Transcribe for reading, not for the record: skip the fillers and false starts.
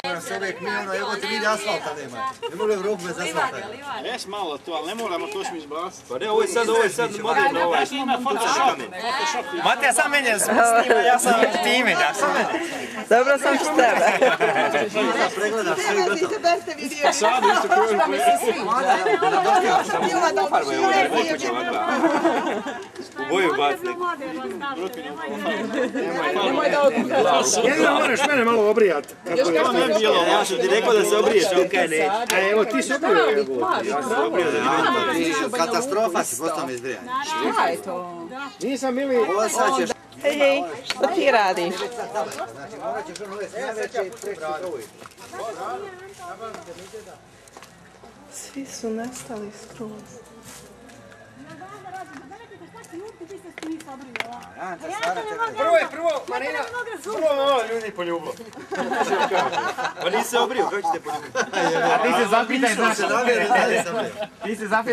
se uvijek mi evo ti vidi asfalta nema. Ne mogu u Evropu bez asfalta. Jes malo to, ali ne moramo to smo izbaciti. Pa ne, ovo je sad moderno ovaj. Ima Photoshop. Matija, sam mene snima, ja sam time, da sam mene. Dobro sam s tebe. Pregledaš sve i gotovo. Sad isto kroju. U boju baciti. Nemoj da odkudaš. Jedino moraš mene malo obrijati. To ne bi bilo, ja sam ti rekao da se obriješ, on kaj neće. A evo ti se obrio. Ja sam se obrio da ne. Katastrofa si postao mi izbrijanje. Šta je to? Nisam ili... Ovo sad ćeš... Hej, hej, što ti radiš? Znači morat ćeš ono uvesti najveće i treći provuj. Svi su nestali skroz. Prvo, Marina, prvo malo ljudi poljubo. Pa nisi se obrio, kako ćete poljubiti? A ti se zapitaj zašto. Ti se zapitaj.